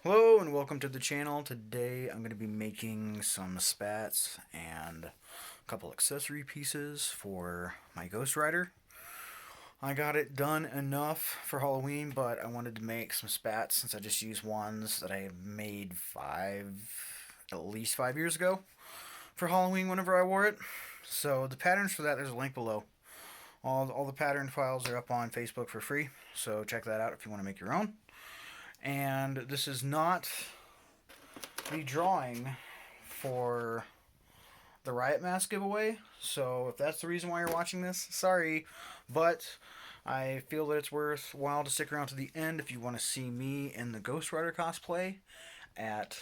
Hello and welcome to the channel. Today I'm going to be making some spats and a couple accessory pieces for my Ghost Rider. I got it done enough for Halloween, but I wanted to make some spats since I just used ones that I made at least 5 years ago for Halloween whenever I wore it. So the patterns for that, there's a link below. All the pattern files are up on Facebook for free, so check that out if you want to make your own. And this is not the drawing for the Riot Mask giveaway, so if that's the reason why you're watching this, sorry, but I feel that it's worthwhile to stick around to the end if you want to see me in the Ghost Rider cosplay at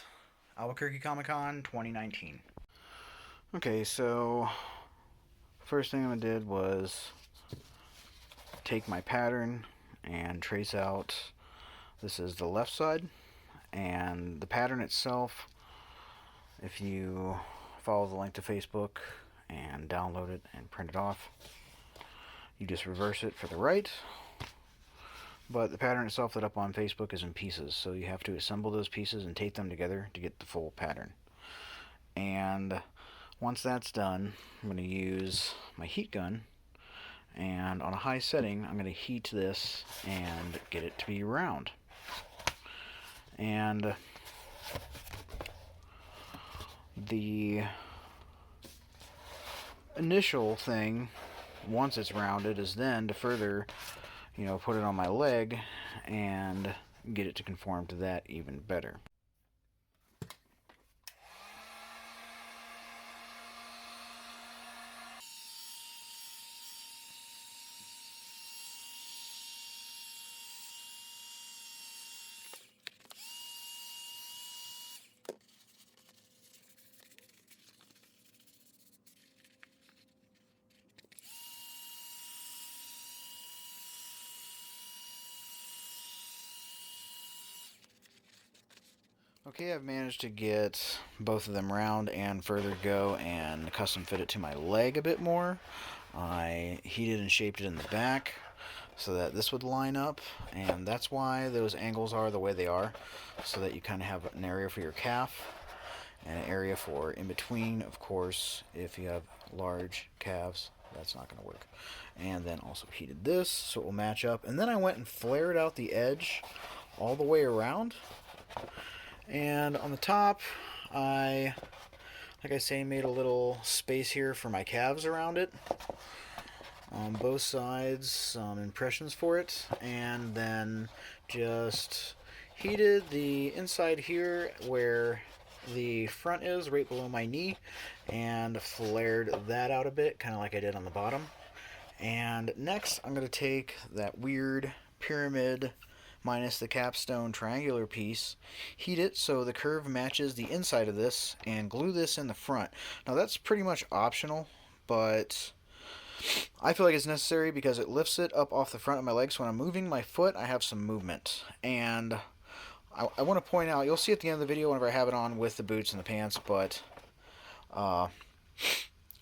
Albuquerque Comic Con 2019. Okay, so first thing I did was take my pattern and trace out. This is the left side, and the pattern itself, if you follow the link to Facebook and download it and print it off, you just reverse it for the right. But the pattern itself that's up on Facebook is in pieces, so you have to assemble those pieces and tape them together to get the full pattern. And once that's done, I'm going to use my heat gun, and on a high setting I'm going to heat this and get it to be round. And the initial thing, once it's rounded, is then to further, put it on my leg and get it to conform to that even better. Okay, I've managed to get both of them round and further go and custom fit it to my leg a bit more. I heated and shaped it in the back so that this would line up, and that's why those angles are the way they are, so that you kind of have an area for your calf and an area for in between. Of course, if you have large calves, that's not going to work. And then also heated this so it will match up, and then I went and flared out the edge all the way around. And on the top, like I say, made a little space here for my calves around it. On both sides, some impressions for it, and then just heated the inside here where the front is, right below my knee, and flared that out a bit, kind of like I did on the bottom. And next, I'm going to take that weird pyramid minus the capstone triangular piece, heat it so the curve matches the inside of this, and glue this in the front. Now that's pretty much optional, but I feel like it's necessary because it lifts it up off the front of my leg, so when I'm moving my foot, I have some movement. And I want to point out, you'll see at the end of the video whenever I have it on with the boots and the pants, but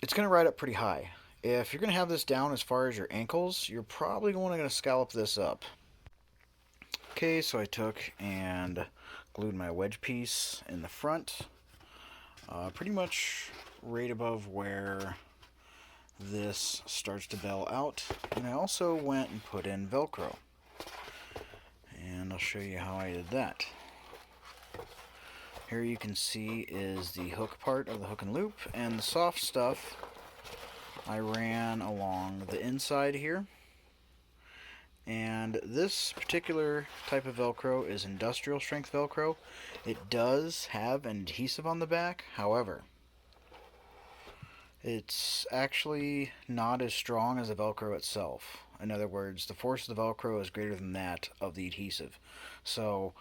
it's going to ride up pretty high. If you're going to have this down as far as your ankles, you're probably going to scallop this up. Okay, so I took and glued my wedge piece in the front, pretty much right above where this starts to bell out. And I also went and put in velcro, and I'll show you how I did that. Here you can see is the hook part of the hook and loop, and the soft stuff I ran along the inside here. And this particular type of velcro is industrial strength velcro. It does have an adhesive on the back, however, it's actually not as strong as the velcro itself. In other words, the force of the velcro is greater than that of the adhesive, so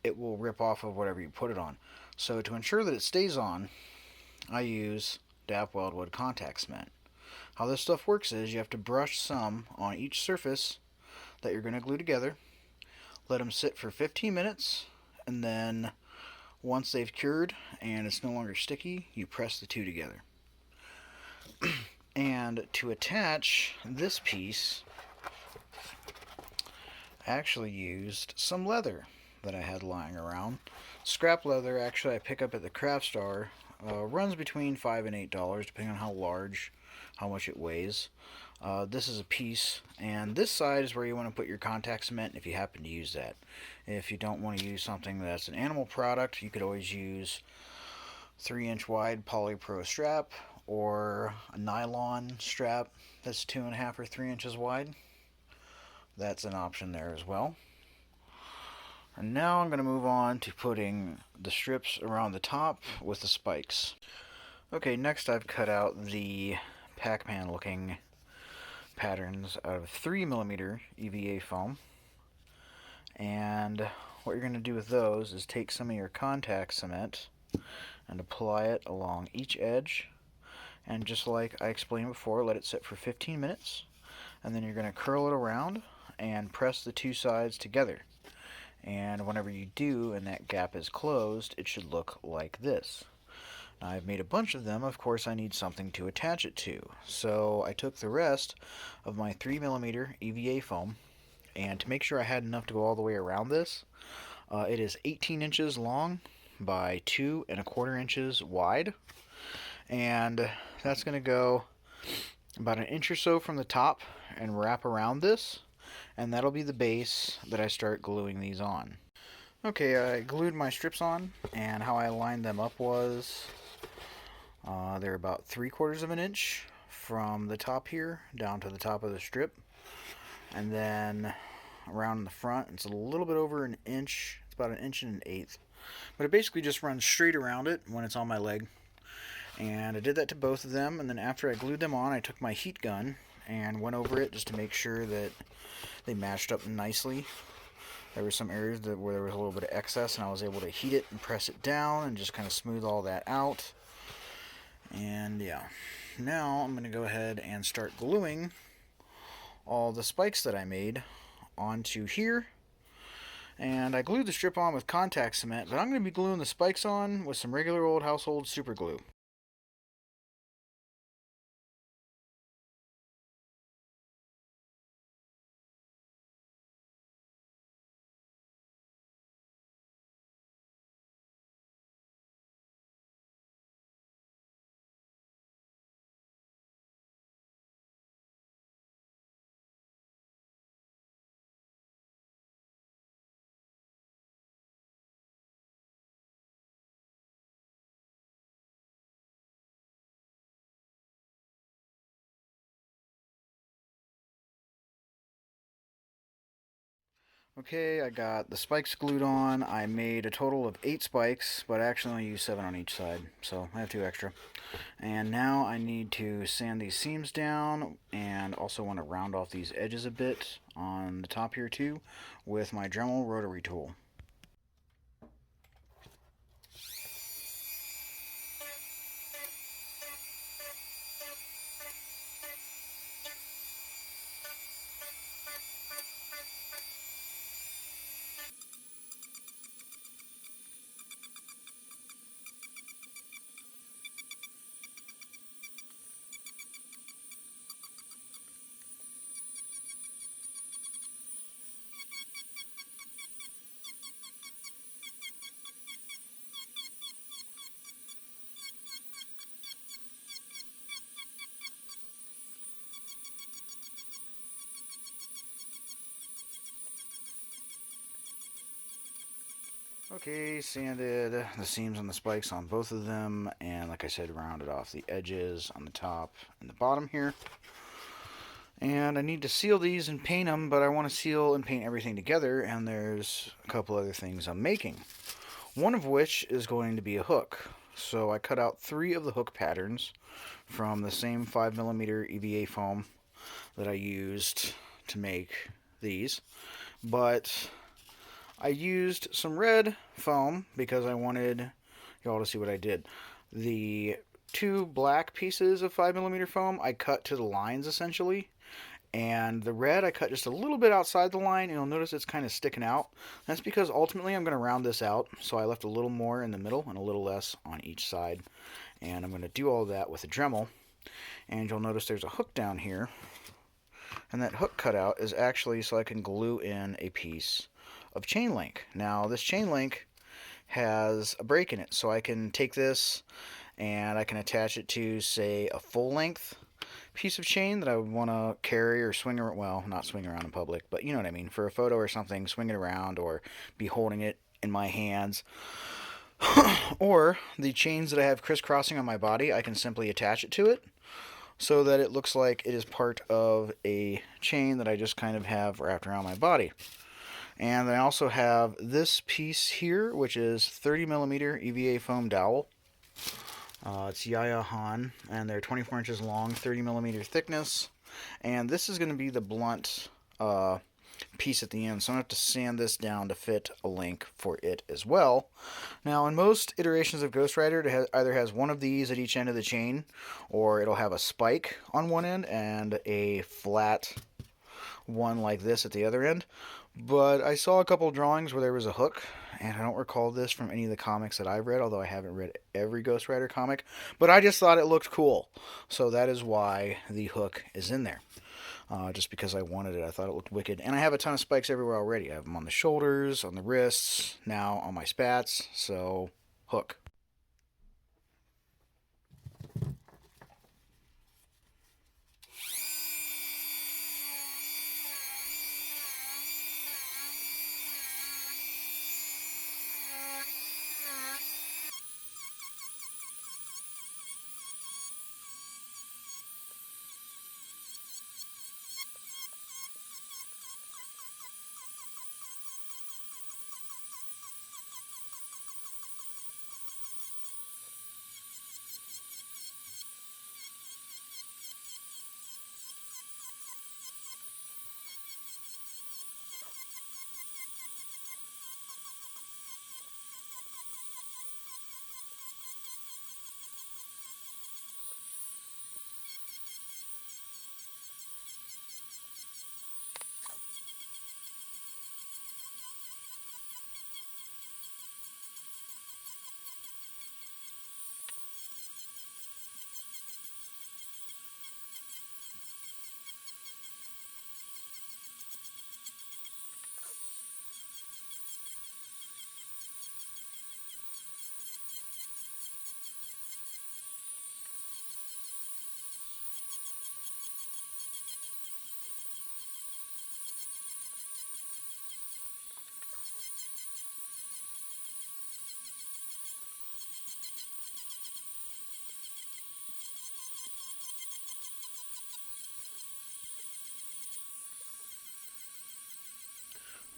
it will rip off of whatever you put it on. So to ensure that it stays on, I use DAP Weldwood contact cement. How this stuff works is you have to brush some on each surface that you're going to glue together, let them sit for 15 minutes, and then once they've cured and it's no longer sticky, you press the two together. And to attach this piece, I actually used some leather, that I had lying around. Scrap leather, actually, I pick up at the craft store. Runs between $5 and $8, depending on how much it weighs. This is a piece, and this side is where you want to put your contact cement if you happen to use that. If you don't want to use something that's an animal product, you could always use 3-inch wide polypro strap or a nylon strap that's 2.5 or 3 inches wide. That's an option there as well. And now I'm going to move on to putting the strips around the top with the spikes. Okay, next I've cut out the Pac-Man looking patterns out of 3mm EVA foam. And what you're going to do with those is take some of your contact cement and apply it along each edge. And just like I explained before, let it sit for 15 minutes. And then you're going to curl it around and press the two sides together. And whenever you do and that gap is closed, it should look like this. Now, I've made a bunch of them. Of course, I need something to attach it to. So I took the rest of my 3mm EVA foam, and to make sure I had enough to go all the way around this, it is 18 inches long by 2¼ inches wide. And that's going to go about 1 inch or so from the top and wrap around this. And that'll be the base that I start gluing these on. Okay, I glued my strips on, and how I lined them up was they're about 3/4 of an inch from the top here down to the top of the strip. And then around the front, it's a little bit over 1 inch. It's about 1 1/8 inches. But it basically just runs straight around it when it's on my leg. And I did that to both of them, and then after I glued them on, I took my heat gun and went over it just to make sure that they matched up nicely. There were some areas where there was a little bit of excess, and I was able to heat it and press it down and just kind of smooth all that out. And yeah, now I'm going to go ahead and start gluing all the spikes that I made onto here. And I glued the strip on with contact cement, but I'm going to be gluing the spikes on with some regular old household super glue. Okay, I got the spikes glued on. I made a total of 8 spikes, but I actually only used 7 on each side, so I have 2 extra. And now I need to sand these seams down, and also want to round off these edges a bit on the top here too with my Dremel rotary tool. Okay, sanded the seams on the spikes on both of them, and like I said, rounded off the edges on the top and the bottom here. And I need to seal these and paint them, but I want to seal and paint everything together, and there's a couple other things I'm making. One of which is going to be a hook. So I cut out 3 of the hook patterns from the same 5mm EVA foam that I used to make these. But I used some red foam because I wanted y'all to see what I did. The 2 black pieces of 5mm foam I cut to the lines essentially, and the red I cut just a little bit outside the line, and you'll notice it's kind of sticking out. That's because ultimately I'm going to round this out, so I left a little more in the middle and a little less on each side. And I'm going to do all that with a Dremel, and you'll notice there's a hook down here, and that hook cutout is actually so I can glue in a piece of chain link. Now this chain link has a break in it, so I can take this and I can attach it to, say, a full length piece of chain that I would want to carry or swing around. Well, not swing around in public, but you know what I mean, for a photo or something, swing it around or be holding it in my hands. Or the chains that I have crisscrossing on my body, I can simply attach it to it so that it looks like it is part of a chain that I just kind of have wrapped around my body. And I also have this piece here, which is 30mm EVA foam dowel. It's yayahan, and they're 24 inches long, 30mm thickness. And this is going to be the blunt piece at the end, so I'm going to have to sand this down to fit a link for it as well. Now, in most iterations of Ghost Rider, it either has one of these at each end of the chain, or it'll have a spike on one end and a flat one like this at the other end. But I saw a couple drawings where there was a hook, and I don't recall this from any of the comics that I've read, although I haven't read every Ghost Rider comic, but I just thought it looked cool, so that is why the hook is in there. Just because I wanted it. I thought it looked wicked. And I have a ton of spikes everywhere already. I have them on the shoulders, on the wrists, now on my spats, so hook.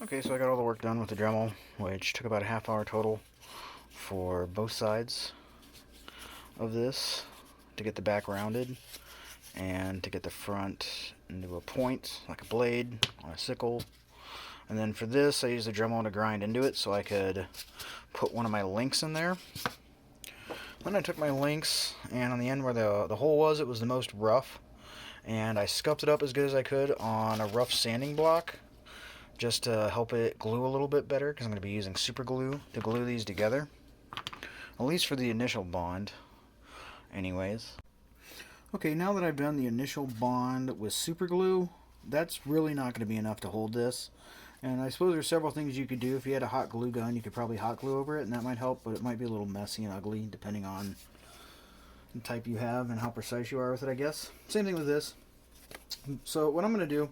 Okay, so I got all the work done with the Dremel, which took about a half hour total for both sides of this to get the back rounded and to get the front into a point, like a blade on a sickle. And then for this, I used the Dremel to grind into it so I could put one of my links in there. Then I took my links, and on the end where the hole was, it was the most rough, and I scuffed it up as good as I could on a rough sanding block just to help it glue a little bit better, because I'm going to be using super glue to glue these together, at least for the initial bond anyways. Okay, now that I've done the initial bond with super glue, that's really not going to be enough to hold this. And I suppose there's several things you could do. If you had a hot glue gun, you could probably hot glue over it, and that might help, but it might be a little messy and ugly depending on the type you have and how precise you are with it, I guess. Same thing with this. So what I'm going to do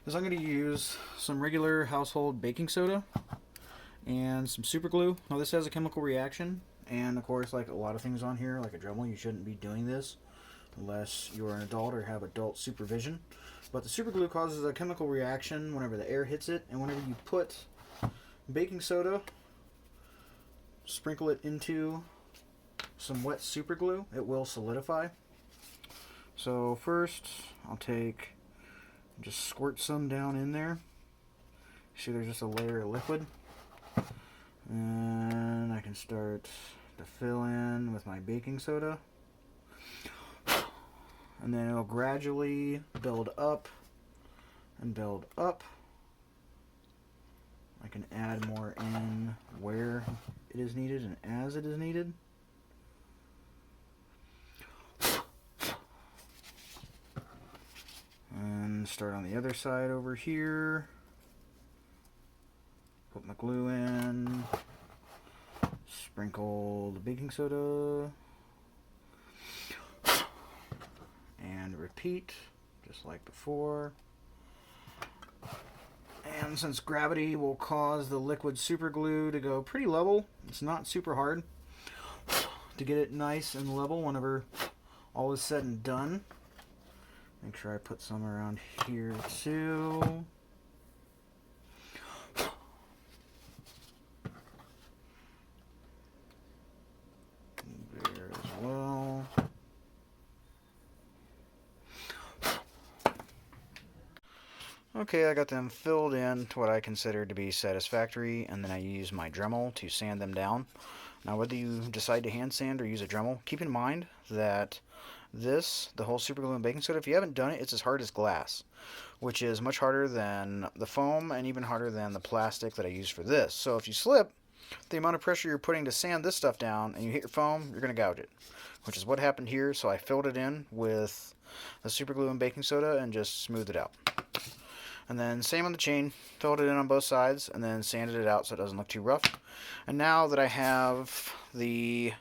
is I'm going to use some regular household baking soda and some super glue. Now this has a chemical reaction, and of course, like a lot of things on here, like a Dremel, you shouldn't be doing this unless you're an adult or have adult supervision. But the super glue causes a chemical reaction whenever the air hits it, and whenever you put baking soda, sprinkle it into some wet super glue, it will solidify. So first, I'll just squirt some down in there. See, there's just a layer of liquid. And I can start to fill in with my baking soda. And then it'll gradually build up and build up. I can add more in where it is needed and as it is needed. And start on the other side over here. Put my glue in. Sprinkle the baking soda. And repeat, just like before. And since gravity will cause the liquid super glue to go pretty level, it's not super hard to get it nice and level whenever all is said and done. Make sure I put some around here too. There as well. Okay, I got them filled in to what I consider to be satisfactory, and then I use my Dremel to sand them down. Now, whether you decide to hand sand or use a Dremel, keep in mind that the whole super glue and baking soda, if you haven't done it, it's as hard as glass, which is much harder than the foam and even harder than the plastic that I use for this. So if you slip, the amount of pressure you're putting to sand this stuff down and you hit your foam, you're going to gouge it, which is what happened here. So I filled it in with the super glue and baking soda and just smoothed it out. And then same on the chain, filled it in on both sides, and then sanded it out so it doesn't look too rough. And now that I have the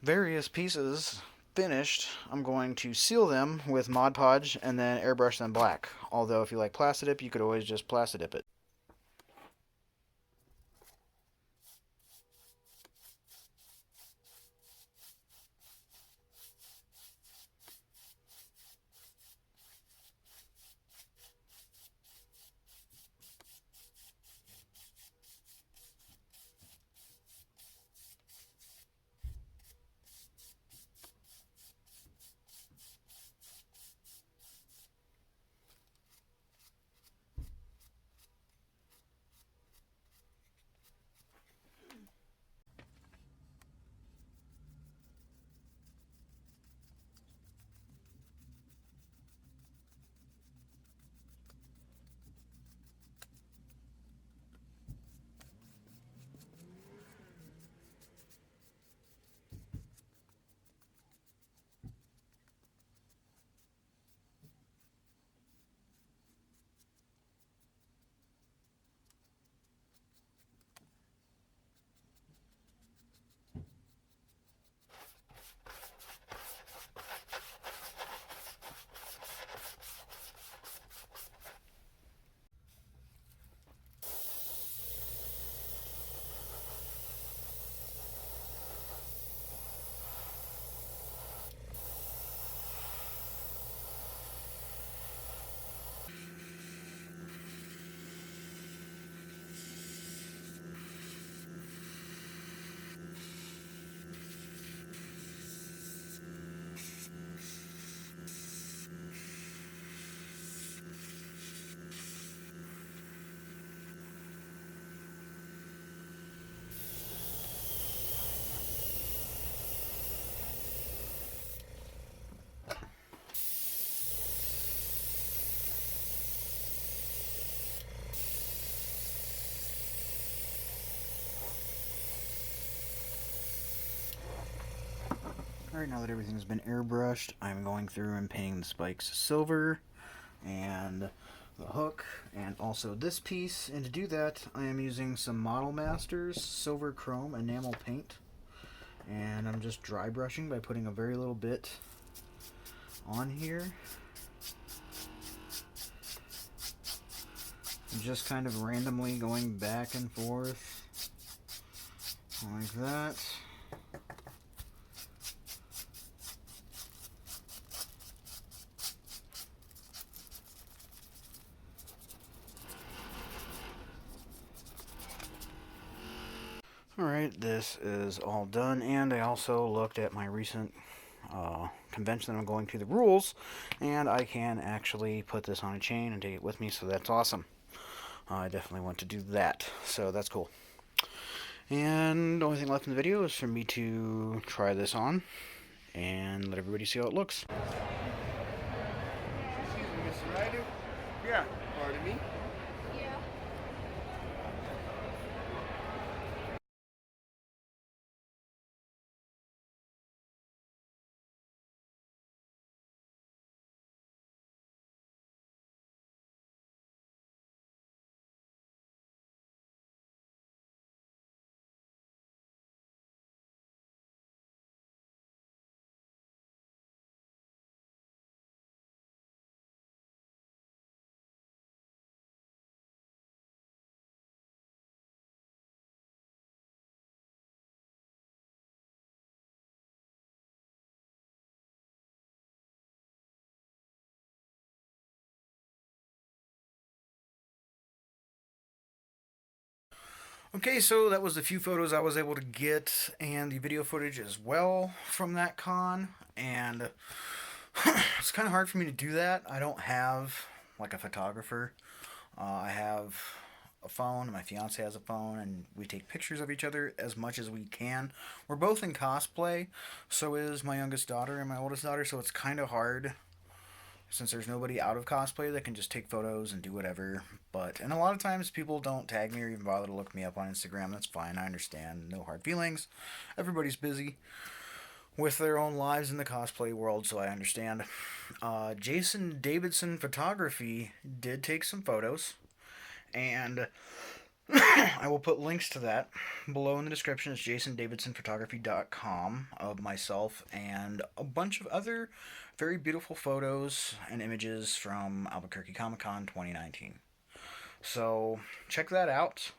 various pieces finished, I'm going to seal them with Mod Podge and then airbrush them black. Although if you like Plastidip, you could always just Plastidip it. Alright, now that everything's been airbrushed, I'm going through and painting the spikes silver and the hook and also this piece. And to do that, I am using some Model Masters Silver Chrome Enamel Paint. And I'm just dry brushing by putting a very little bit on here. And just kind of randomly going back and forth like that. Alright, this is all done, and I also looked at my recent convention that I'm going to, the rules, and I can actually put this on a chain and take it with me, so that's awesome. I definitely want to do that, so that's cool. And the only thing left in the video is for me to try this on and let everybody see how it looks. Excuse me, Mr. Rider? Yeah. Pardon me? Okay, so that was the few photos I was able to get and the video footage as well from that con. And it's kind of hard for me to do that. I don't have like a photographer. I have a phone. My fiance has a phone, and we take pictures of each other as much as we can. We're both in cosplay. So is my youngest daughter and my oldest daughter. So it's kind of hard since there's nobody out of cosplay that can just take photos and do whatever. And a lot of times people don't tag me or even bother to look me up on Instagram. That's fine. I understand. No hard feelings. Everybody's busy with their own lives in the cosplay world, so I understand. Jason Davidson Photography did take some photos, and I will put links to that below in the description. It's jasondavidsonphotography.com of myself and a bunch of other very beautiful photos and images from Albuquerque Comic Con 2019. So check that out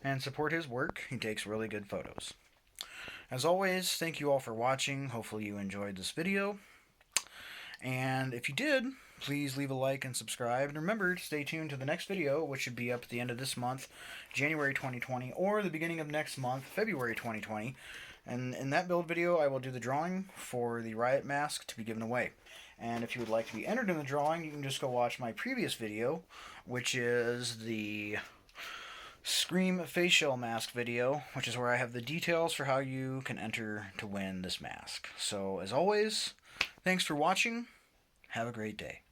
and support his work. He takes really good photos. As always, thank you all for watching. Hopefully you enjoyed this video. And if you did, please leave a like and subscribe. And remember to stay tuned to the next video, which should be up at the end of this month, January 2020, or the beginning of next month, February 2020. And in that build video, I will do the drawing for the riot mask to be given away. And if you would like to be entered in the drawing, you can just go watch my previous video, which is the Scream face shell mask video, which is where I have the details for how you can enter to win this mask. So, as always, thanks for watching. Have a great day.